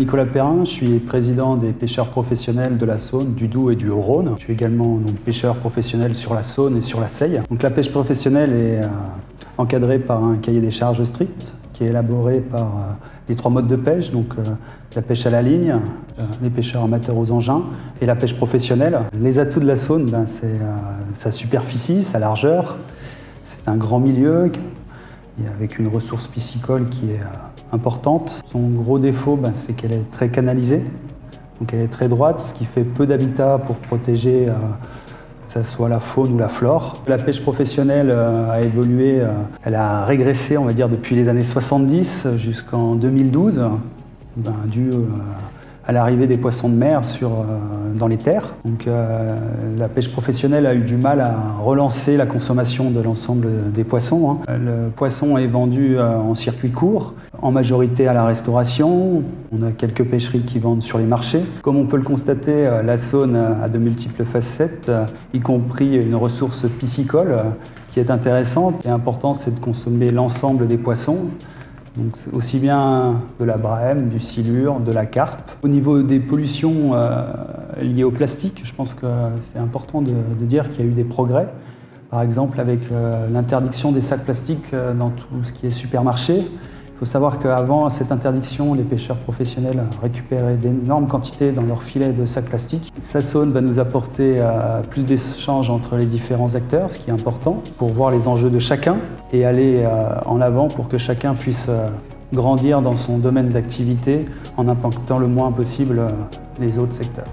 Nicolas Perrin, je suis président des pêcheurs professionnels de la Saône, du Doubs et du Haut-Rhône. Je suis également pêcheur professionnel sur la Saône et sur la Seille. Donc, la pêche professionnelle est encadrée par un cahier des charges strict qui est élaboré par les 3 modes de pêche, donc la pêche à la ligne, les pêcheurs amateurs aux engins et la pêche professionnelle. Les atouts de la Saône, c'est sa superficie, sa largeur. C'est un grand milieu avec une ressource piscicole qui est importante. Son gros défaut, c'est qu'elle est très canalisée, donc elle est très droite, ce qui fait peu d'habitat pour protéger que ce soit la faune ou la flore. La pêche professionnelle a évolué, elle a régressé, on va dire, depuis les années 70 jusqu'en 2012, dû à l'arrivée des poissons de mer dans les terres. Donc, la pêche professionnelle a eu du mal à relancer la consommation de l'ensemble des poissons. Le poisson est vendu en circuit court, en majorité à la restauration. On a quelques pêcheries qui vendent sur les marchés. Comme on peut le constater, la Saône a de multiples facettes, y compris une ressource piscicole qui est intéressante. Et important, c'est de consommer l'ensemble des poissons. Donc, aussi bien de la brème, du silure, de la carpe. Au niveau des pollutions liées au plastique, je pense que c'est important de dire qu'il y a eu des progrès. Par exemple, avec l'interdiction des sacs plastiques dans tout ce qui est supermarché. Il faut savoir qu'avant cette interdiction, les pêcheurs professionnels récupéraient d'énormes quantités dans leurs filets de sacs plastiques. Saône va nous apporter plus d'échanges entre les différents acteurs, ce qui est important pour voir les enjeux de chacun et aller en avant pour que chacun puisse grandir dans son domaine d'activité en impactant le moins possible les autres secteurs.